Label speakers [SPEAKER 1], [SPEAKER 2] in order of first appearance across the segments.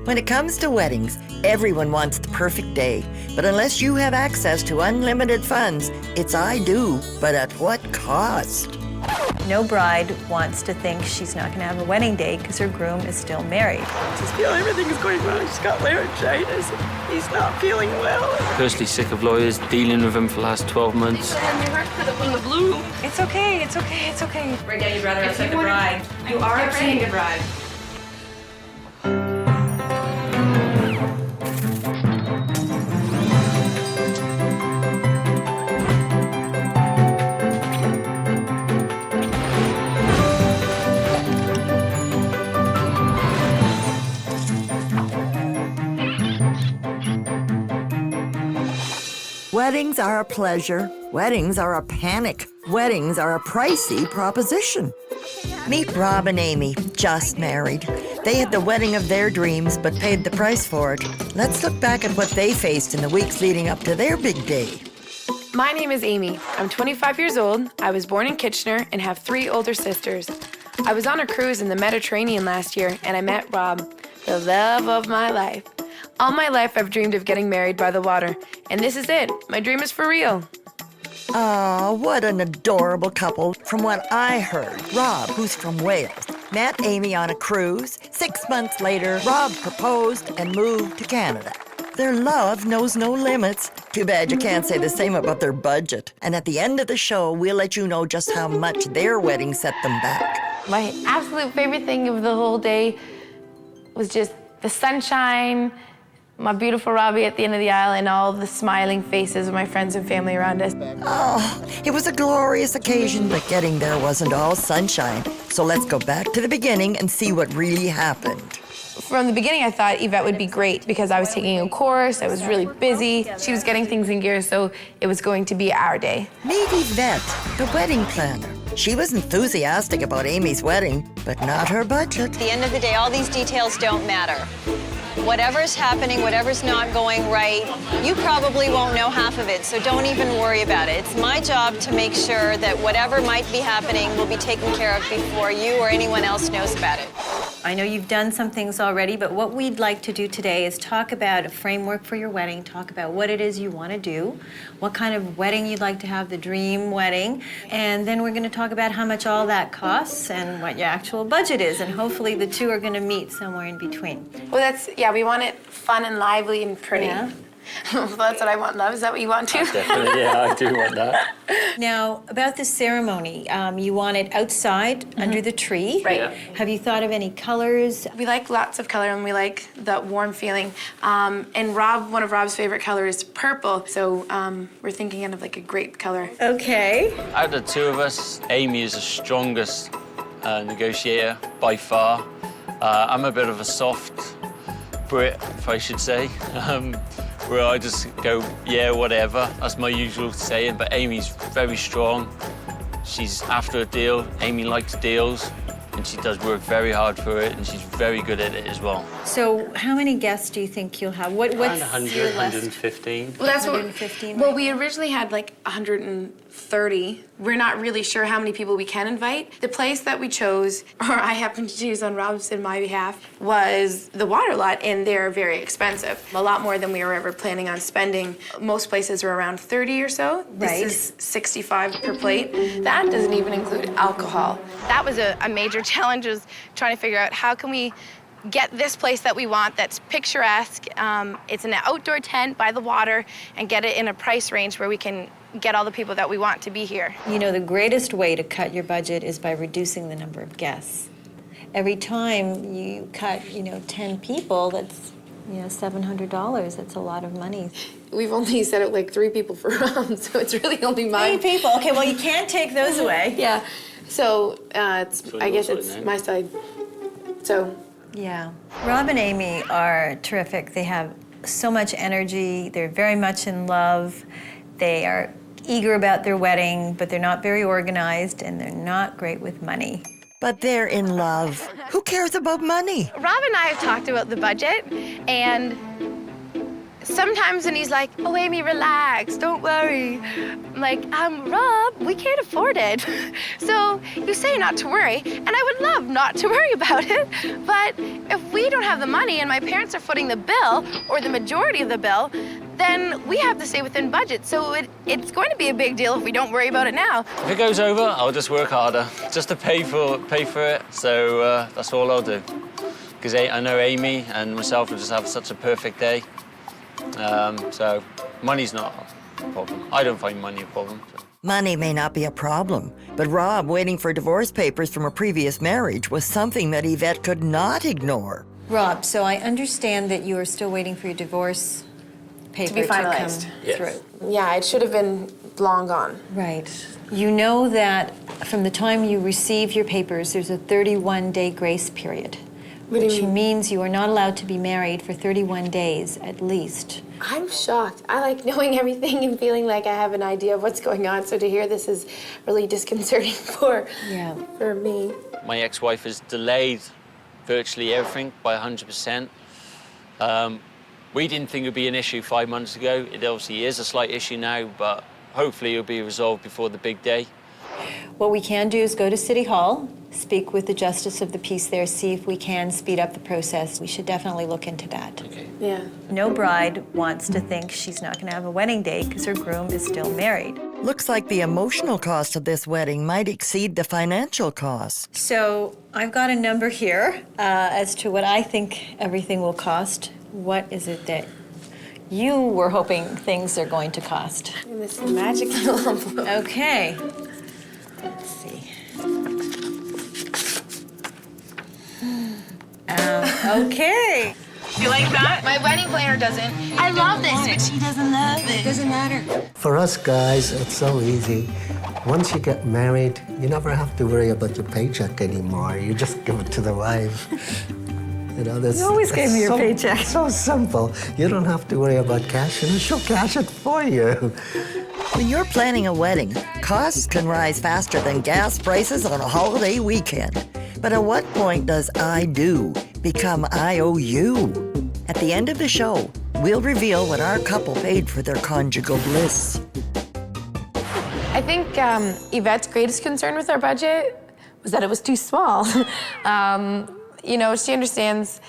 [SPEAKER 1] When it comes to weddings, everyone wants the perfect day. But unless you have access to unlimited funds, it's I do, but at what cost?
[SPEAKER 2] No bride wants to think she's not going to have a wedding day because her groom is still married.
[SPEAKER 3] I just feel everything is going wrong. She's got laryngitis. He's not feeling well.
[SPEAKER 4] Personally sick of lawyers, dealing with him for the last 12 months.
[SPEAKER 3] In the blue.
[SPEAKER 2] It's okay, it's okay, it's okay.
[SPEAKER 5] Right now, you'd rather upset the bride. You are upsetting the bride.
[SPEAKER 1] Weddings are a pleasure. Weddings are a panic. Weddings are a pricey proposition. Meet Rob and Amy, just married. They had the wedding of their dreams, but paid the price for it. Let's look back at what they faced in the weeks leading up to their big day.
[SPEAKER 6] My name is Amy. I'm 25 years old. I was born in Kitchener and have 3 older sisters. I was on a cruise in the Mediterranean last year, and I met Rob, the love of my life. All my life, I've dreamed of getting married by the water, and this is it. My dream is for real.
[SPEAKER 1] Oh, what an adorable couple. From what I heard, Rob, who's from Wales, met Amy on a cruise. 6 months later, Rob proposed and moved to Canada. Their love knows no limits. Too bad you can't say the same about their budget. And at the end of the show, we'll let you know just how much their wedding set them back.
[SPEAKER 6] My absolute favorite thing of the whole day was just the sunshine, my beautiful Robbie at the end of the aisle, and all the smiling faces of my friends and family around us.
[SPEAKER 1] Oh, it was a glorious occasion, but getting there wasn't all sunshine. So let's go back to the beginning and see what really happened.
[SPEAKER 6] From the beginning, I thought Yvette would be great because I was taking a course, I was really busy. She was getting things in gear, so it was going to be our day.
[SPEAKER 1] Meet Yvette, the wedding planner. She was enthusiastic about Amy's wedding, but not her budget.
[SPEAKER 7] At the end of the day, all these details don't matter. Whatever's happening, whatever's not going right, you probably won't know half of it, so don't even worry about it. It's my job to make sure that whatever might be happening will be taken care of before you or anyone else knows about it.
[SPEAKER 2] I know you've done some things already, but what we'd like to do today is talk about a framework for your wedding, talk about what it is you want to do, what kind of wedding you'd like to have, the dream wedding, and then we're going to talk about how much all that costs and what your actual budget is, and hopefully the two are going to meet somewhere in between.
[SPEAKER 6] Well, we want it fun and lively and pretty.
[SPEAKER 2] Yeah.
[SPEAKER 6] Well, that's what I want, love. Is that what you want too?
[SPEAKER 4] Definitely, yeah, I do want that.
[SPEAKER 2] Now, about the ceremony, you want it outside under the tree.
[SPEAKER 6] Right.
[SPEAKER 4] Yeah.
[SPEAKER 2] Have you thought of any colors?
[SPEAKER 6] We like lots of color and we like that warm feeling. And one of Rob's favorite colors is purple, so we're thinking of like a grape color.
[SPEAKER 2] Okay.
[SPEAKER 4] Out of the two of us, Amy is the strongest negotiator by far. I'm a bit of a soft Brit, if I should say, where I just go, yeah, whatever. That's my usual saying, but Amy's very strong. She's after a deal. Amy likes deals, and she does work very hard for it, and she's very good at it as well.
[SPEAKER 2] So how many guests do you think you'll have? What's
[SPEAKER 4] Around 100,
[SPEAKER 2] your list?
[SPEAKER 4] 115.
[SPEAKER 6] Well, that's
[SPEAKER 2] 115,
[SPEAKER 6] Well,
[SPEAKER 2] right?
[SPEAKER 6] we originally had like 130. We're not really sure how many people we can invite. The place that we chose, or I happened to choose on Rob's and my behalf, was the Water Lot, and they're very expensive. A lot more than we were ever planning on spending. Most places are around 30 or so.
[SPEAKER 2] Right.
[SPEAKER 6] This is 65 per plate. That doesn't even include alcohol. That was a major challenge, was trying to figure out how can we get this place that we want that's picturesque. It's an outdoor tent by the water, and get it in a price range where we can get all the people that we want to be here.
[SPEAKER 2] You know, the greatest way to cut your budget is by reducing the number of guests. Every time you cut, 10 people, that's, $700. That's a lot of money.
[SPEAKER 6] We've only set up like 3 people for Rob, so it's really only mine.
[SPEAKER 2] 3 people. Okay, well, you can't take those away.
[SPEAKER 6] Yeah. So I guess
[SPEAKER 4] your
[SPEAKER 6] it's
[SPEAKER 4] side,
[SPEAKER 6] my side. So.
[SPEAKER 2] Yeah. Rob and Amy are terrific. They have so much energy. They're very much in love. They are eager about their wedding, but they're not very organized, and they're not great with money.
[SPEAKER 1] But they're in love. Who cares about money?
[SPEAKER 6] Rob and I have talked about the budget, and sometimes when he's like, oh, Amy, relax, don't worry. I'm like, Rob, we can't afford it. So you say not to worry, and I would love not to worry about it. But if we don't have the money and my parents are footing the bill, or the majority of the bill, then we have to stay within budget. So it's going to be a big deal if we don't worry about it now.
[SPEAKER 4] If it goes over, I'll just work harder, just to pay for it. So that's all I'll do. Because I know Amy and myself will just have such a perfect day. So money's not a problem. I don't find money a problem. So.
[SPEAKER 1] Money may not be a problem, but Rob waiting for divorce papers from a previous marriage was something that Yvette could not ignore.
[SPEAKER 2] Rob, so I understand that you are still waiting for your divorce paper
[SPEAKER 6] To be finalized.
[SPEAKER 2] come through.
[SPEAKER 6] Yeah, it should have been long gone.
[SPEAKER 2] Right. You know that from the time you receive your papers, there's a 31-day grace period, which means you are not allowed to be married for 31 days at least.
[SPEAKER 8] I'm shocked. I like knowing everything and feeling like I have an idea of what's going on. So to hear this is really disconcerting for me.
[SPEAKER 4] My ex-wife has delayed virtually everything by 100%. We didn't think it would be an issue 5 months ago. It obviously is a slight issue now, but hopefully it'll be resolved before the big day.
[SPEAKER 2] What we can do is go to City Hall, speak with the Justice of the Peace there, see if we can speed up the process. We should definitely look into that.
[SPEAKER 4] Okay.
[SPEAKER 8] Yeah.
[SPEAKER 2] No bride wants to think she's not going to have a wedding day because her groom is still married.
[SPEAKER 1] Looks like the emotional cost of this wedding might exceed the financial cost.
[SPEAKER 2] So I've got a number here as to what I think everything will cost. What is it that you were hoping things are going to cost?
[SPEAKER 8] And this magic little envelope.
[SPEAKER 2] Okay. Let's see. Okay.
[SPEAKER 5] You like that?
[SPEAKER 6] My wedding planner doesn't. I love this, but she doesn't love it.
[SPEAKER 5] Doesn't matter.
[SPEAKER 9] For us guys, it's so easy. Once you get married, you never have to worry about your paycheck anymore. You just give it to the wife. You know,
[SPEAKER 1] You always gave me your paycheck.
[SPEAKER 9] So simple. You don't have to worry about cash. You know, she'll cash it for you.
[SPEAKER 1] When you're planning a wedding, costs can rise faster than gas prices on a holiday weekend. But at what point does I do become IOU? At the end of the show, we'll reveal what our couple paid for their conjugal bliss.
[SPEAKER 8] I think Yvette's greatest concern with our budget was that it was too small. You know, she understands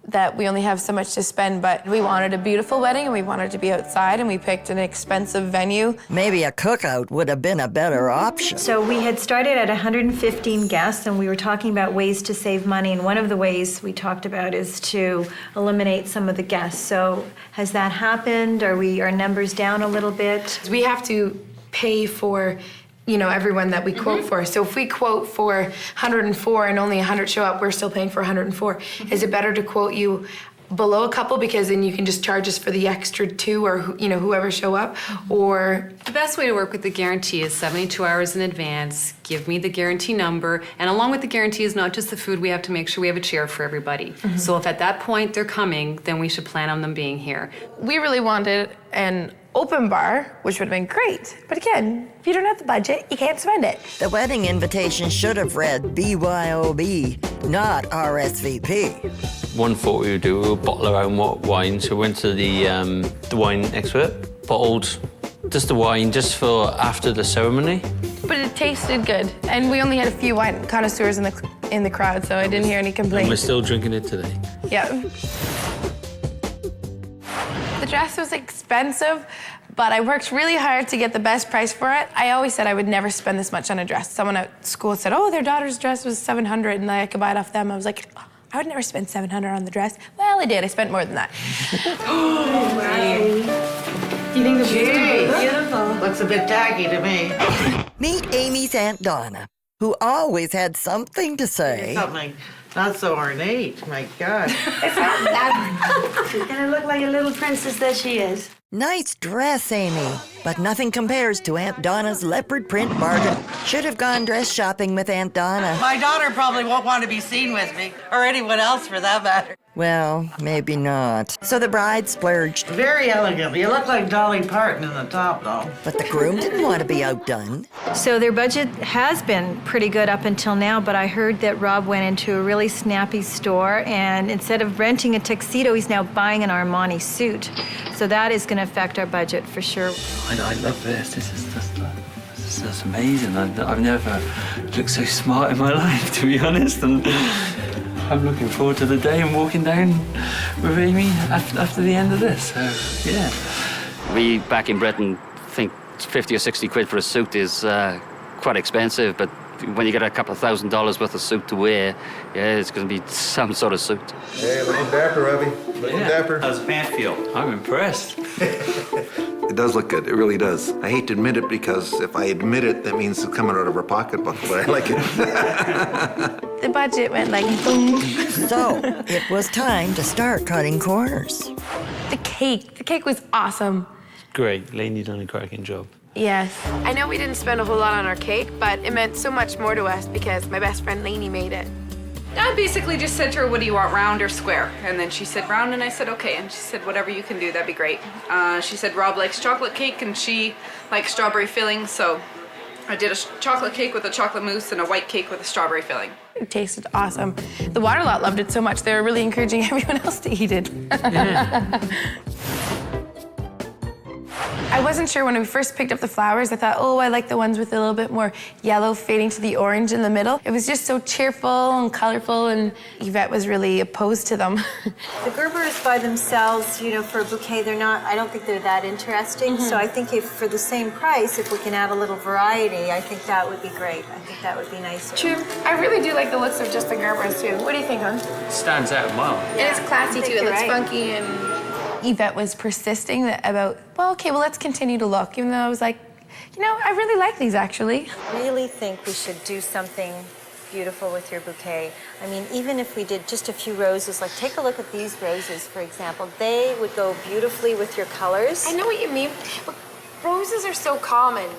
[SPEAKER 8] that we only have so much to spend, but we wanted a beautiful wedding and we wanted to be outside and we picked an expensive venue.
[SPEAKER 1] Maybe a cookout would have been a better option.
[SPEAKER 2] So we had started at 115 guests and we were talking about ways to save money, and one of the ways we talked about is to eliminate some of the guests. So has that happened? Are our numbers down a little bit?
[SPEAKER 8] We have to pay for, you know, everyone that we quote for. So if we quote for 104 and only 100 show up, we're still paying for 104. Is it better to quote you below a couple because then you can just charge us for the extra two or, you know, whoever show up? Or
[SPEAKER 5] The best way to work with the guarantee is 72 hours in advance. Give me the guarantee number. And along with the guarantee is not just the food, we have to make sure we have a chair for everybody. So if at that point they're coming, then we should plan on them being here.
[SPEAKER 8] we really wanted an open bar, which would have been great. But again, if you don't have the budget, you can't spend it.
[SPEAKER 1] The wedding invitation should have read BYOB, not RSVP.
[SPEAKER 4] One thought we would do, we would bottle our own wine. So we went to the wine expert, bottled just the wine just for after the ceremony.
[SPEAKER 8] But it tasted good. And we only had a few wine connoisseurs in the crowd, so I didn't hear any
[SPEAKER 4] And we're
[SPEAKER 8] complaints.
[SPEAKER 4] still drinking it today.
[SPEAKER 8] Yeah. The dress was expensive, but I worked really hard to get the best price for it. I always said I would never spend this much on a dress. Someone at school said, oh, their daughter's dress was $700 and I could buy it off them. I was like, oh, I would never spend $700 on the dress. Well, I did. I spent more than that.
[SPEAKER 3] You think this is beautiful? Looks a bit tacky to me.
[SPEAKER 1] Meet Amy's Aunt Donna, who always had something to say.
[SPEAKER 3] Something not so ornate, my God.
[SPEAKER 10] She's gonna look like a little princess that she is.
[SPEAKER 1] Nice dress, Amy. But nothing compares to Aunt Donna's leopard print bargain. Should have gone dress shopping with Aunt Donna.
[SPEAKER 3] My daughter probably won't want to be seen with me, or anyone else for that matter.
[SPEAKER 1] Well, maybe not. So the bride splurged,
[SPEAKER 3] Very elegant. You look like Dolly Parton in the top, though.
[SPEAKER 1] but the groom didn't want to be outdone.
[SPEAKER 2] So their budget has been pretty good up until now, but I heard that Rob went into a really snappy store, and instead of renting a tuxedo, he's now buying an Armani suit. So that is going to affect our budget for sure.
[SPEAKER 4] I love this. This is amazing. I've never looked so smart in my life, to be honest. And I'm looking forward to the day and walking down with Amy after the end of this. So, yeah.
[SPEAKER 11] We, back in Britain, think 50 or 60 quid for a suit is quite expensive, but when you get a couple of $1,000s worth of suit to wear, yeah, it's going to be some sort of suit.
[SPEAKER 12] Hey, looking dapper, Robbie. Looking dapper.
[SPEAKER 4] How's the pant feel? I'm impressed.
[SPEAKER 12] It does look good. It really does. I hate to admit it because if I admit it, that means it's coming out of her pocketbook, but I like it.
[SPEAKER 8] The budget went like boom.
[SPEAKER 1] So it was time to start cutting corners.
[SPEAKER 8] The cake was awesome.
[SPEAKER 4] Great. Lainey done a cracking job.
[SPEAKER 8] Yes. I know we didn't spend a whole lot on our cake, but it meant so much more to us because my best friend Lainey made it.
[SPEAKER 13] I basically just said to her, what do you want, round or square? And then she said round, and I said, okay. And she said, whatever you can do, that'd be great. She said Rob likes chocolate cake, and she likes strawberry filling, so I did a chocolate cake with a chocolate mousse and a white cake with a strawberry filling.
[SPEAKER 8] It tasted awesome. The water lot loved it so much, they were really encouraging everyone else to eat it. I wasn't sure when we first picked up the flowers. I thought, oh, I like the ones with a little bit more yellow fading to the orange in the middle. It was just so cheerful and colorful, and Yvette was really opposed to them.
[SPEAKER 2] The Gerberas by themselves, you know, for a bouquet, I don't think they're that interesting. So I think if for the same price, if we can add a little variety, I think that would be great. I think that would be nicer.
[SPEAKER 8] True. I really do like the looks of just the Gerberas, too. What do you think, hon?
[SPEAKER 4] Stands out well.
[SPEAKER 8] And it's classy, too. It looks funky and... Yvette was persisting about, well, okay, well, let's continue to look, even though I was like, you know, I really like these, actually.
[SPEAKER 2] I really think we should do something beautiful with your bouquet. I mean, even if we did just a few roses, like take a look at these roses, for example. They would go beautifully with your colors.
[SPEAKER 8] I know what you mean, but roses are so common.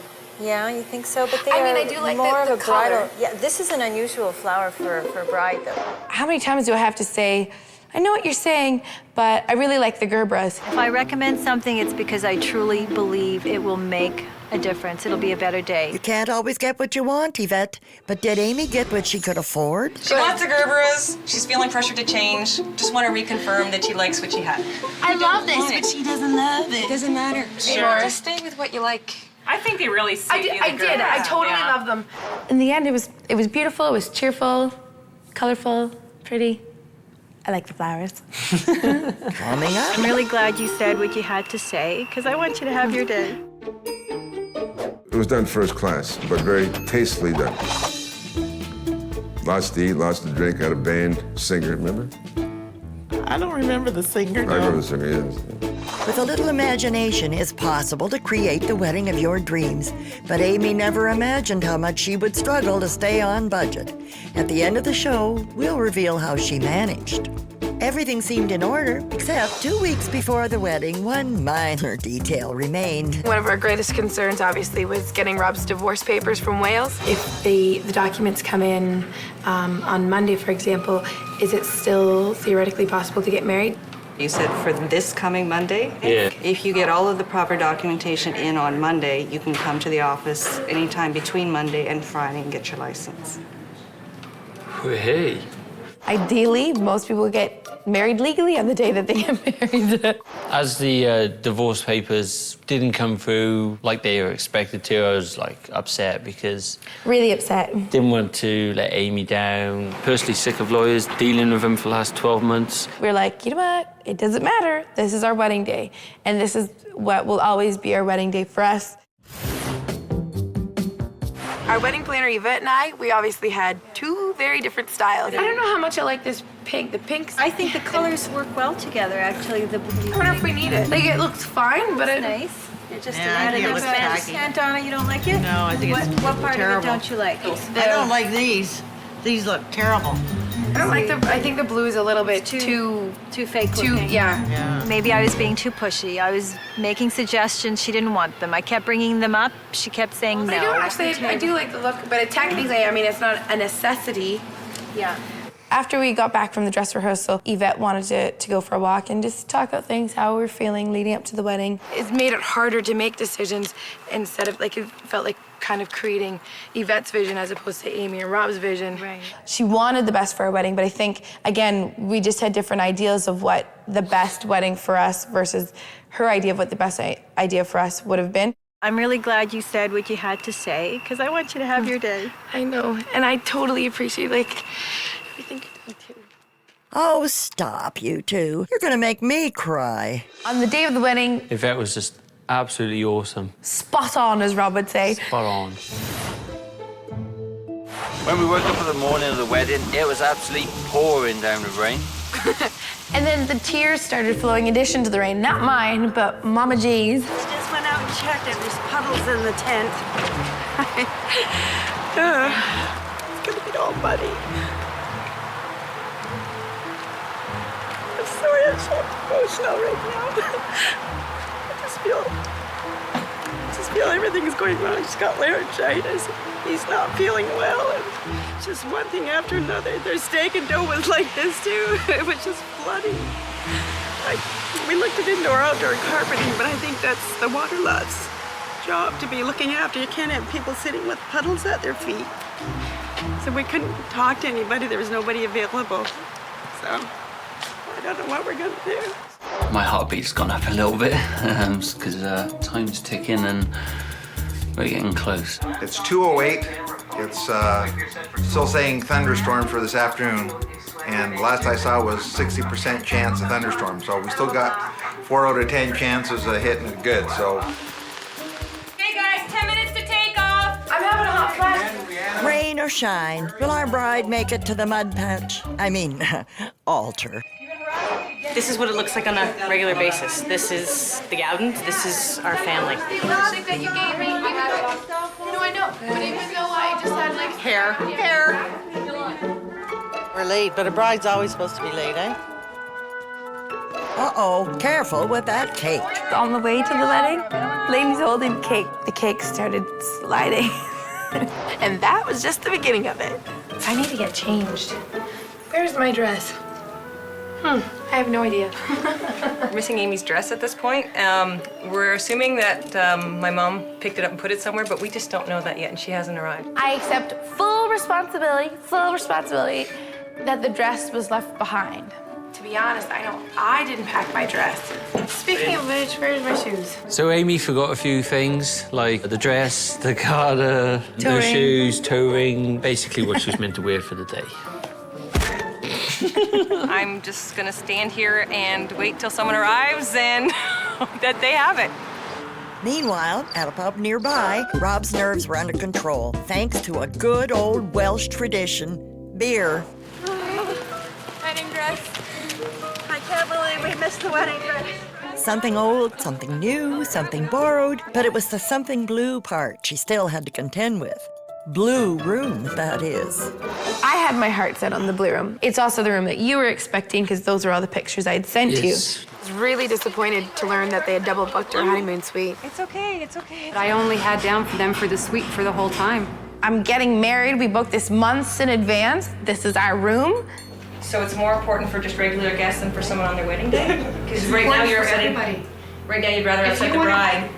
[SPEAKER 2] Yeah, you think so? But they
[SPEAKER 8] I do like
[SPEAKER 2] more
[SPEAKER 8] the
[SPEAKER 2] of a bridal.
[SPEAKER 8] color.
[SPEAKER 2] Yeah, this is an unusual flower for a bride, though.
[SPEAKER 8] How many times do I have to say, I know what you're saying, but I really like the Gerberas.
[SPEAKER 2] If I recommend something, it's because I truly believe it will make a difference. It'll be a better day.
[SPEAKER 1] You can't always get what you want, Yvette. But did Amy get what she could afford?
[SPEAKER 14] She wants the Gerberas. She's feeling pressure to change. Just want to reconfirm that she likes what she had.
[SPEAKER 10] I love this, but she doesn't love it.
[SPEAKER 14] Doesn't matter.
[SPEAKER 13] Sure.
[SPEAKER 14] Just stay with what you like.
[SPEAKER 13] I think they really suit
[SPEAKER 8] I did. I totally love them. In the end, it was beautiful. It was cheerful, colorful, pretty. I like the flowers.
[SPEAKER 1] Coming up.
[SPEAKER 2] I'm really glad you said what you had to say, because I want you to have your day.
[SPEAKER 12] It was done first class, but very tastefully done. Lots to eat, lots to drink, had a band, singer, remember?
[SPEAKER 3] I don't remember the singer,
[SPEAKER 12] I remember the singer, yes.
[SPEAKER 1] With a little imagination, it's possible to create the wedding of your dreams. But Amy never imagined how much she would struggle to stay on budget. At the end of the show, we'll reveal how she managed. Everything seemed in order, except 2 weeks before the wedding, one minor detail remained.
[SPEAKER 8] One of our greatest concerns, obviously, was getting Rob's divorce papers from Wales. If the documents come in on Monday, for example, is it still theoretically possible to get married?
[SPEAKER 14] You said for this coming Monday?
[SPEAKER 4] Yeah.
[SPEAKER 14] If you get all of the proper documentation in on Monday, you can come to the office anytime between Monday and Friday and get your license.
[SPEAKER 4] Hey.
[SPEAKER 8] Ideally, most people get married legally on the day that they get married.
[SPEAKER 4] As the divorce papers didn't come through like they were expected to, I was like upset because
[SPEAKER 8] Really upset.
[SPEAKER 4] didn't want to let Amy down. Personally sick of lawyers, dealing with them for the last 12 months.
[SPEAKER 8] We're like, you know what? It doesn't matter. This is our wedding day. And this is what will always be our wedding day for us. Our wedding planner, Yvette, and I, we obviously had two very different styles. I don't know how much I like this pink. The pinks.
[SPEAKER 2] I think the colors work well together, actually.
[SPEAKER 8] I wonder if we need it. Like, it looks fine, but
[SPEAKER 2] It's nice. It just
[SPEAKER 3] Yeah, I think it looks tacky.
[SPEAKER 2] Aunt Donna, you don't like it?
[SPEAKER 3] No, I think it's
[SPEAKER 2] What part
[SPEAKER 3] terrible.
[SPEAKER 2] of it don't you like?
[SPEAKER 3] I don't like these. These look terrible.
[SPEAKER 8] I don't like I think the blue is a little bit
[SPEAKER 2] Too fake looking.
[SPEAKER 8] yeah.
[SPEAKER 3] Yeah.
[SPEAKER 2] Maybe I was being too pushy. I was making suggestions. She didn't want them. I kept bringing them up. She kept saying no.
[SPEAKER 8] I do like the look, but technically, I mean, it's not a necessity.
[SPEAKER 2] Yeah.
[SPEAKER 8] After we got back from the dress rehearsal, Yvette wanted to go for a walk and just talk about things, how we were feeling leading up to the wedding. It's made it harder to make decisions instead of, like, it felt like kind of creating Yvette's vision as opposed to Amy and Rob's vision.
[SPEAKER 2] Right.
[SPEAKER 8] She wanted the best for our wedding, but I think, again, we just had different ideas of what the best wedding for us versus her idea of what the best idea for us would have been.
[SPEAKER 2] I'm really glad you said what you had to say, because I want you to have your day.
[SPEAKER 8] I know, and I totally appreciate, like, everything you did too.
[SPEAKER 1] Oh, stop, you two. You're gonna make me cry.
[SPEAKER 8] On the day of the wedding,
[SPEAKER 4] Yvette was just absolutely awesome.
[SPEAKER 8] spot on, as Rob would say.
[SPEAKER 4] Spot on.
[SPEAKER 15] When we woke up in the morning of the wedding, it was absolutely pouring down with rain.
[SPEAKER 8] And then the tears started flowing in addition to the rain. Not mine, but Mama G's.
[SPEAKER 10] Just went out and checked it. There's puddles in the tent.
[SPEAKER 3] It's gonna be all muddy. I'm sorry, I'm so emotional right now. I just feel everything is going wrong. She's got laryngitis. He's not feeling well. And it's just one thing after another. Their steak and dough was like this too. It was just flooding. We looked at indoor-outdoor carpeting, but I think that's the water lot's job to be looking after. You can't have people sitting with puddles at their feet. So we couldn't talk to anybody. There was nobody available. So I don't know what we're gonna do.
[SPEAKER 4] My heartbeat's gone up a little bit because time's ticking and we're getting close.
[SPEAKER 12] It's 2:08. It's still saying thunderstorm for this afternoon. And last I saw was 60% chance of thunderstorm. So we still got 4 out of 10 chances of hitting it good. So.
[SPEAKER 13] Hey guys, 10 minutes to take off.
[SPEAKER 8] I'm having a hot flash.
[SPEAKER 1] Rain or shine, will our bride make it to the mud patch? I mean, altar.
[SPEAKER 16] This is what it looks like on a regular basis. This is the Gowdens. This is our family.
[SPEAKER 8] The lipstick that you gave me, no, I know. But even though I just had like
[SPEAKER 16] Hair.
[SPEAKER 3] We're late, but a bride's always supposed to be late, eh?
[SPEAKER 1] Uh-oh, careful with that cake.
[SPEAKER 8] On the way to the wedding, Lainey's holding cake. The cake started sliding. And that was just the beginning of it. I need to get changed. Where's my dress? I have no idea.
[SPEAKER 16] We're missing Amy's dress at this point. We're assuming that my mom picked it up and put it somewhere, but we just don't know that yet, and she hasn't arrived.
[SPEAKER 8] I accept full responsibility that the dress was left behind. To be honest, I know I didn't pack my dress. Speaking of which, where's my shoes?
[SPEAKER 4] So Amy forgot a few things, like the dress, the garter,
[SPEAKER 8] Toe
[SPEAKER 4] the
[SPEAKER 8] ring.
[SPEAKER 4] shoes, toe ring, basically what she was meant to wear for the day.
[SPEAKER 16] I'm just gonna stand here and wait till someone arrives and hope that they have it.
[SPEAKER 1] Meanwhile, at a pub nearby, Rob's nerves were under control, thanks to a good old Welsh tradition, beer.
[SPEAKER 8] Wedding dress.
[SPEAKER 10] I can't believe we missed the wedding dress.
[SPEAKER 1] Something old, something new, something borrowed, but it was the something blue part she still had to contend with. Blue room, that is.
[SPEAKER 8] I had my heart set on the blue room. It's also the room that you were expecting because those are all the pictures I had sent you. I was really disappointed to learn that they had double booked our honeymoon suite.
[SPEAKER 5] It's okay, it's okay. But I only had down for them for the suite for the whole time.
[SPEAKER 8] I'm getting married. We booked this months in advance. This is our room.
[SPEAKER 16] So it's more important for just regular guests than for someone on their wedding day? Because right now you're upsetting. Right now you'd rather upset the bride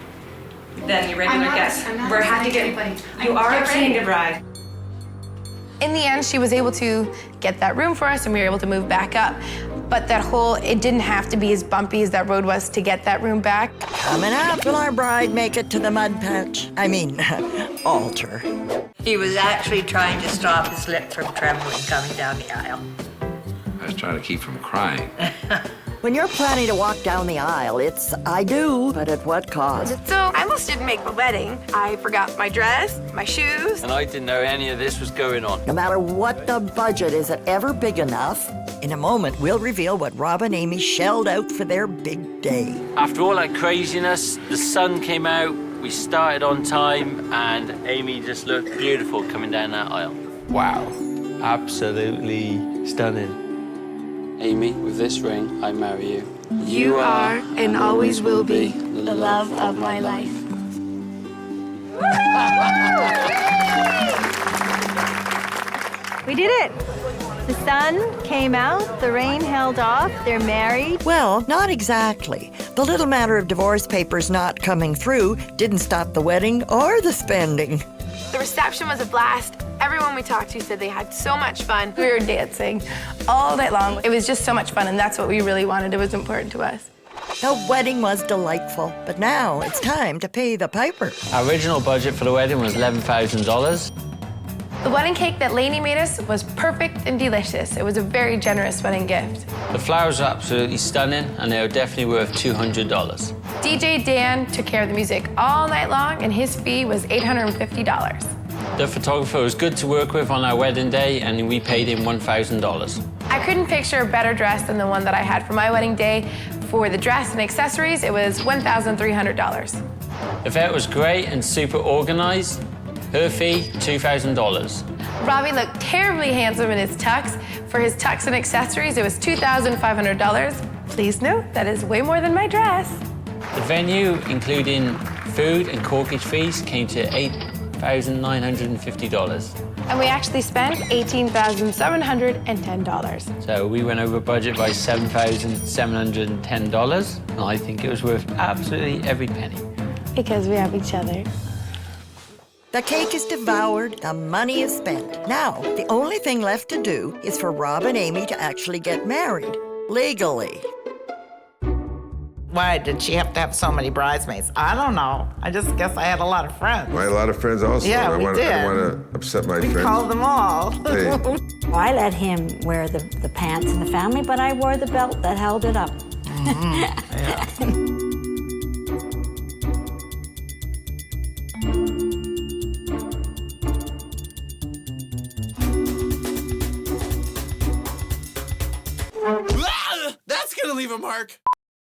[SPEAKER 16] than your regular guests. We're happy to get. You are upsetting the bride.
[SPEAKER 8] In the end, she was able to get that room for us and we were able to move back up. But that whole, it didn't have to be as bumpy as that road was to get that room back.
[SPEAKER 1] Coming up, will our bride make it to the mud patch? I mean, altar.
[SPEAKER 17] He was actually trying to stop his lip from trembling coming down the aisle.
[SPEAKER 18] I was trying to keep from crying.
[SPEAKER 1] When you're planning to walk down the aisle, it's I do, but at what cost?
[SPEAKER 8] So I almost didn't make my wedding. I forgot my dress, my shoes.
[SPEAKER 4] And I didn't know any of this was going on.
[SPEAKER 1] No matter what the budget, is it ever big enough? In a moment, we'll reveal what Rob and Amy shelled out for their big day.
[SPEAKER 4] After all that craziness, the sun came out, we started on time, and Amy just looked beautiful coming down that aisle. Wow, absolutely stunning. Amy, with this ring, I marry you.
[SPEAKER 8] You are and always will be the love of my life.
[SPEAKER 2] We did it.
[SPEAKER 7] The sun came out, the rain held off, they're married.
[SPEAKER 1] Well, not exactly. The little matter of divorce papers not coming through didn't stop the wedding or the spending.
[SPEAKER 8] The reception was a blast. Everyone we talked to said they had so much fun. We were dancing all night long. It was just so much fun, and that's what we really wanted. It was important to us.
[SPEAKER 1] The wedding was delightful, but now it's time to pay the piper.
[SPEAKER 4] Our original budget for the wedding was $11,000.
[SPEAKER 8] The wedding cake that Lainey made us was perfect and delicious. It was a very generous wedding gift.
[SPEAKER 4] The flowers are absolutely stunning, and they were definitely worth $200.
[SPEAKER 8] DJ Dan took care of the music all night long, and his fee was $850.
[SPEAKER 4] The photographer was good to work with on our wedding day, and we paid him $1,000.
[SPEAKER 8] I couldn't picture a better dress than the one that I had for my wedding day. For the dress and accessories, it was $1,300.
[SPEAKER 4] The vet was great and super organized. Her fee, $2,000.
[SPEAKER 8] Robbie looked terribly handsome in his tux. For his tux and accessories, it was $2,500. Please note, that is way more than my dress.
[SPEAKER 4] The venue, including food and corkage fees, came to $8,950.
[SPEAKER 8] And we actually spent $18,710.
[SPEAKER 4] So we went over budget by $7,710, and I think it was worth absolutely every penny.
[SPEAKER 8] Because we have each other.
[SPEAKER 1] The cake is devoured, the money is spent. Now, the only thing left to do is for Rob and Amy to actually get married, legally.
[SPEAKER 19] Why did she have to have so many bridesmaids? I don't know. I just guess I had a lot of friends.
[SPEAKER 20] I had a lot of friends also.
[SPEAKER 19] Yeah,
[SPEAKER 20] I
[SPEAKER 19] we did.
[SPEAKER 20] don't want to upset my friends.
[SPEAKER 19] We called them all.
[SPEAKER 20] Hey.
[SPEAKER 10] Well, I let him wear the pants in the family, but I wore the belt that held it up.
[SPEAKER 19] Yeah.
[SPEAKER 21] That's gonna leave a mark.